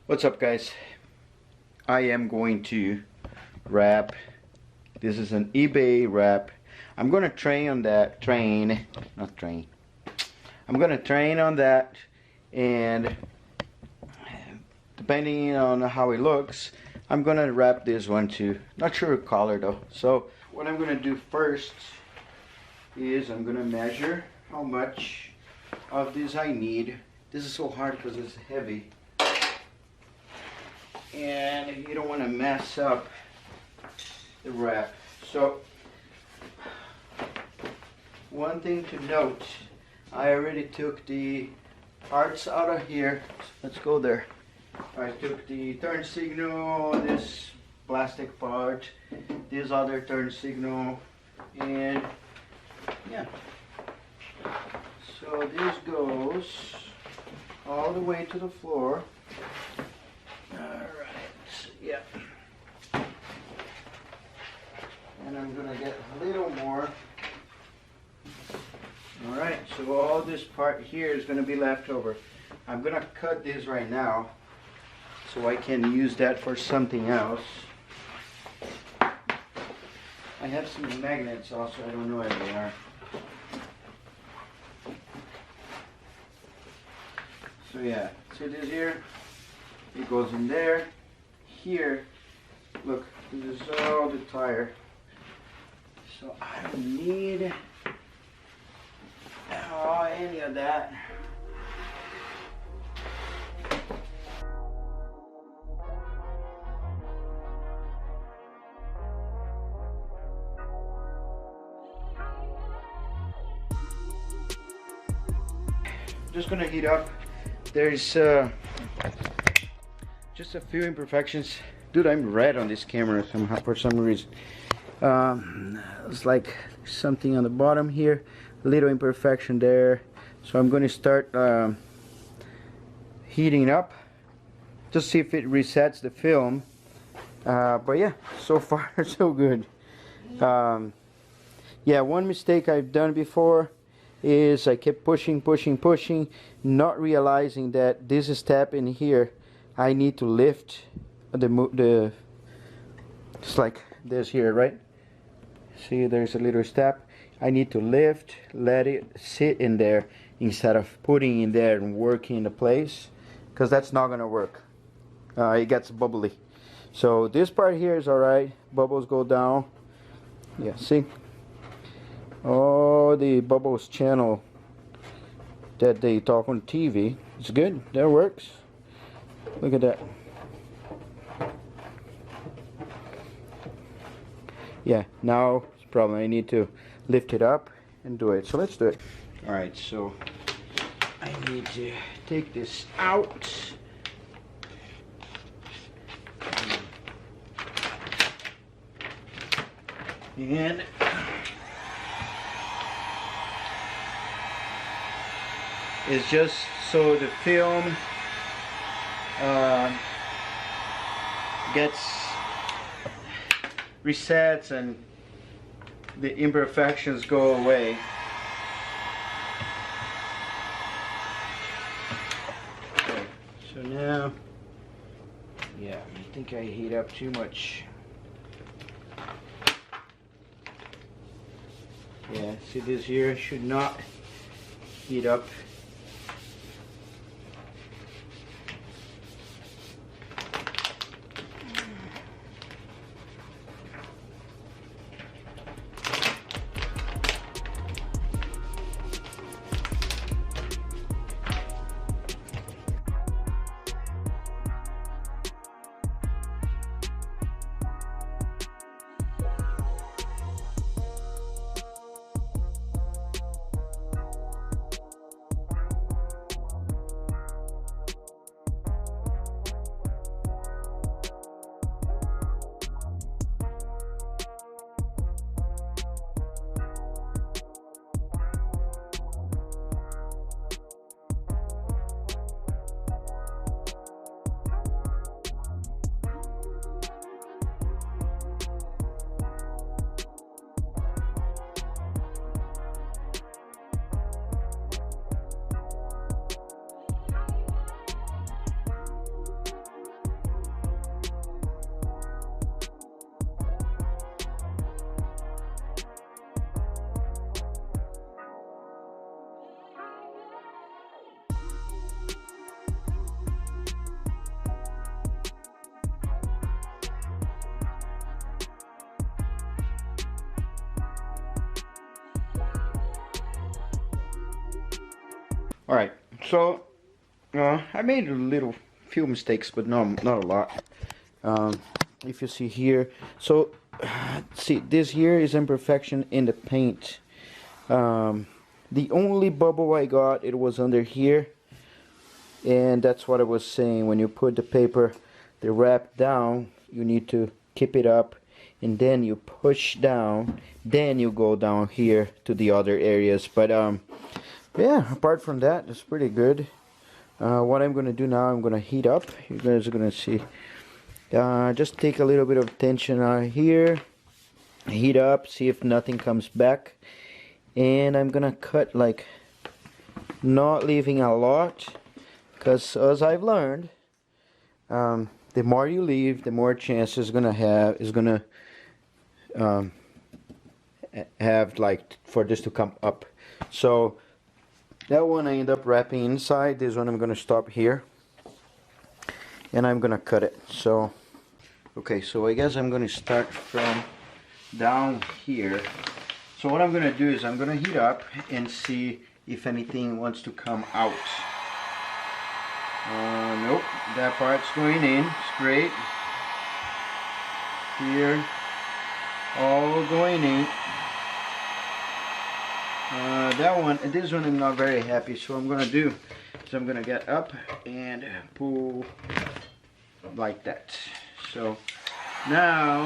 What's up, guys? I am going to wrap. This is an eBay wrap. I'm gonna train on that I'm gonna train on that, and depending on how it looks, I'm gonna wrap this one too. Not sure what color though. So what I'm gonna do first is I'm gonna measure how much of this I need. This is so hard because it's heavy, and you don't want to mess up the wrap. So one thing to note, I already took the parts out of here. Let's go there. I took the turn signal, this plastic part, this other turn signal, and yeah. So this goes all the way to the floor. Alright, yeah. And I'm gonna get a little more. Alright, so all this part here is gonna be left over. I'm gonna cut this right now so I can use that for something else. I have some magnets also, I don't know where they are. So yeah, see this here? It goes in there. Here, look, this is all the tire. So I don't need any of that. Just gonna heat up. There's just a few imperfections. Dude, I'm red on this camera somehow for some reason. It's like something on the bottom here, little imperfection there. So I'm going to start heating up to see if it resets the film. But yeah, so far so good. Yeah, one mistake I've done before is I kept pushing, not realizing that this step in here, I need to lift the it's like this here, right? See, there's a little step. I need to lift, let it sit in there instead of putting in there and working into place, because that's not gonna work. It gets bubbly. So this part here is alright. Bubbles go down. Yeah, see? Oh, the bubbles channel that they talk on TV. It's good. That works. Look at that. Yeah, now it's a problem. I need to lift it up and do it. So let's do it. Alright, so I need to take this out. And it's just so the film gets resets and the imperfections go away. Okay, so now, yeah, I think I heat up too much. Yeah, see this here should not heat up. Alright, so I made a little few mistakes, but not a lot. If you see here, so see, this here is imperfection in the paint. The only bubble I got, it was under here, and that's what I was saying. When you put the paper, the wrap down, you need to keep it up, and then you push down, then you go down here to the other areas. But yeah, apart from that, it's pretty good. What I'm gonna do now, I'm gonna heat up. You guys are gonna see. Just take a little bit of tension out here, heat up, see if nothing comes back, and I'm gonna cut, like, not leaving a lot, because as I've learned, the more you leave, the more chance is gonna have like for this to come up. So that one I end up wrapping inside. This one I'm gonna stop here, and I'm gonna cut it. So okay, so I guess I'm gonna start from down here. So what I'm gonna do is I'm gonna heat up and see if anything wants to come out. Nope, that part's going in straight. Here, all going in. This one I'm not very happy, so I'm gonna do is I'm gonna get up and pull like that. So now,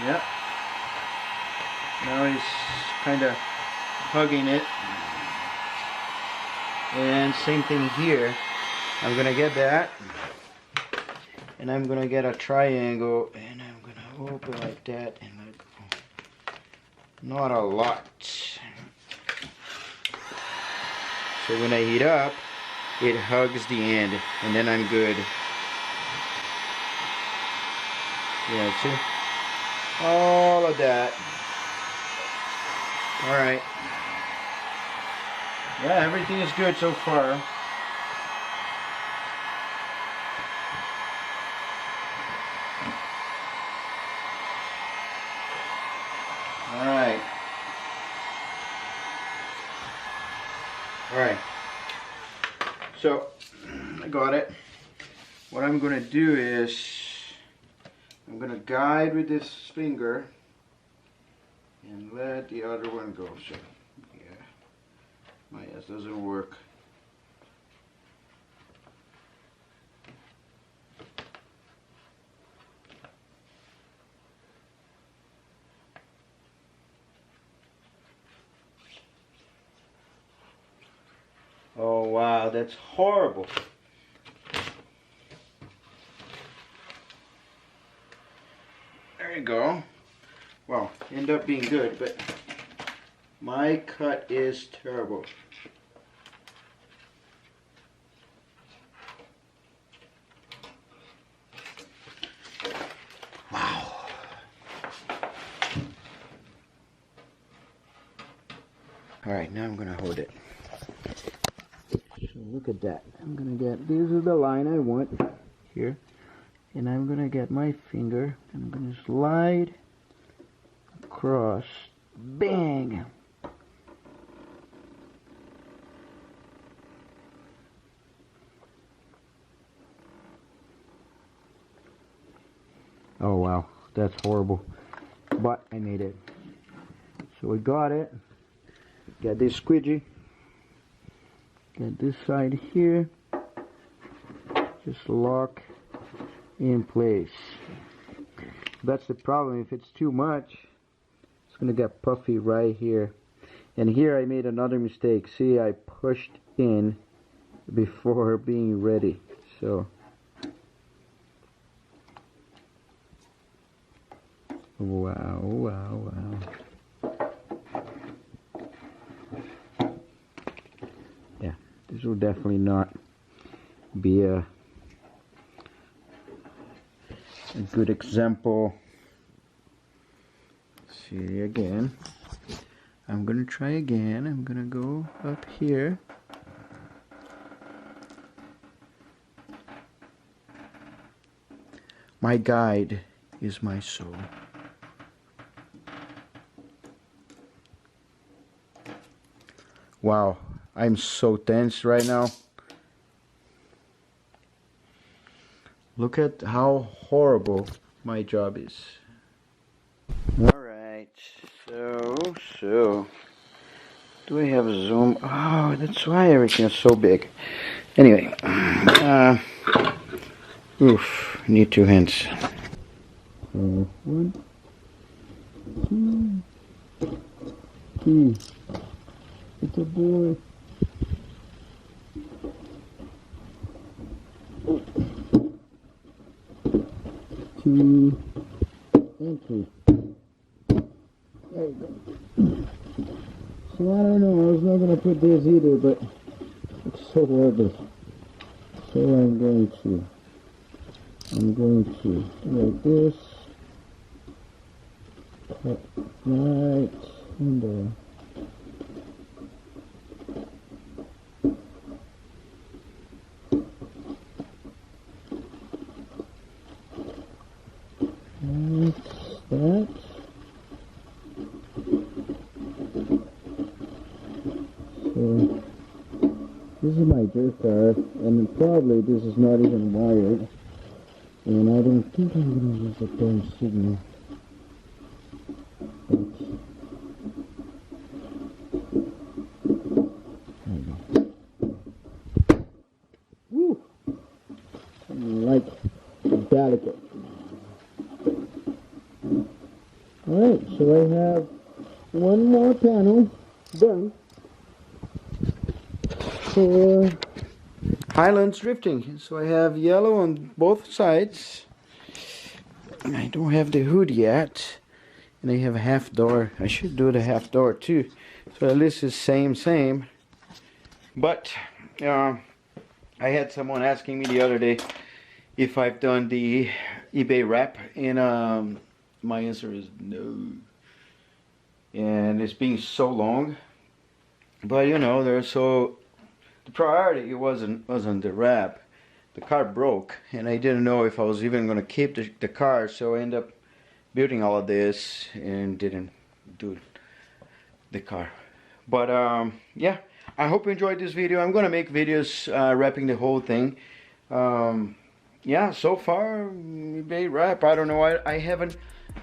yep, now he's kind of hugging it. And same thing here. I'm gonna get that, and I'm gonna get a triangle, and I'm gonna open like that, and let go. Not a lot. So when I heat up, it hugs the end, and then I'm good. Yeah, see? All of that. Alright. Yeah, everything is good so far. Alright. Alright. So, I got it. What I'm going to do is, I'm going to guide with this finger and let the other one go. So, yeah. My ass doesn't work. Oh wow, that's horrible. There you go. Well, end up being good, but my cut is terrible. Wow. Alright, now I'm going to hold it. So look at that. I'm going to get, this is the line I want here. And I'm going to get my finger, and I'm going to slide across. Bang! Oh wow, that's horrible. But I made it. So we got it. Got this squidgy. Got this side here. Just lock in place. That's the problem. If it's too much, it's gonna get puffy right here. And here I made another mistake. See, I pushed in before being ready. So wow, wow, wow. Yeah, this will definitely not be a good example. See again. I'm gonna try again. I'm gonna go up here. My guide is my soul. Wow, I'm so tense right now. Look at how horrible my job is. Alright, so do I have a zoom? Oh, that's why everything is so big. Anyway, oof, need 2 hands. 1, 2, 3. It's a boy. 2 and 3. There you go. So I don't know, I was not gonna put this either, but it's so heavy. So I'm going to do like this. Cut right in there. Like that. So this is my dirt car, and probably this is not even wired, and I don't think I'm gonna use a damn signal. Woo! Like delicate. Alright, so I have one more panel done for Highlands drifting. So I have yellow on both sides. I don't have the hood yet. And I have a half door. I should do the half door too. So at least it's same. But I had someone asking me the other day if I've done the eBay wrap, and my answer is no. And it's been so long. But you know, the priority wasn't the wrap. The car broke, and I didn't know if I was even going to keep the car, so I ended up building all of this and didn't do the car. But yeah, I hope you enjoyed this video. I'm going to make videos wrapping the whole thing. Yeah, so far eBay wrap, I don't know, I haven't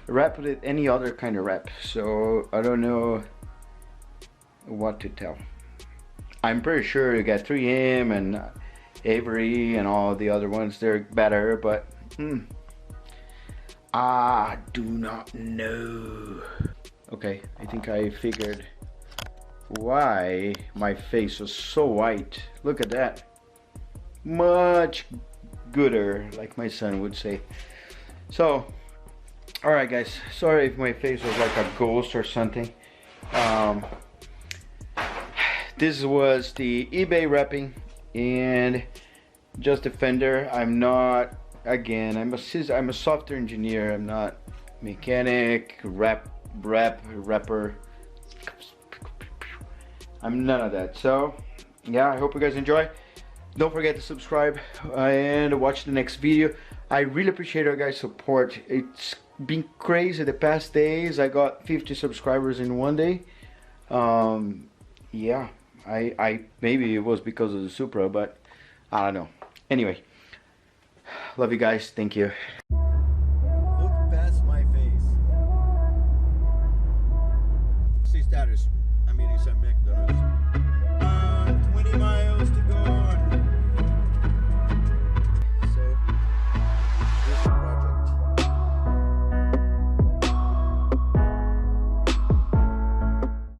wrapped with any other kind of wrap, so I don't know what to tell. I'm pretty sure you got 3M and Avery and all the other ones, they're better, but I do not know. Okay, I think I figured why my face was so white. Look at that. Much gooder, like my son would say. So, alright guys, sorry if my face was like a ghost or something. This was the eBay wrapping and just a Fender. I'm not, again, I'm a software engineer. I'm not mechanic, rapper. I'm none of that. So yeah, I hope you guys enjoy. Don't forget to subscribe and watch the next video. I really appreciate our guys' support. It's been crazy the past days. I got 50 subscribers in one day. Yeah, I maybe it was because of the Supra, but I don't know. Anyway, love you guys. Thank you. Look past my face. Si status, amiris a McDonald's.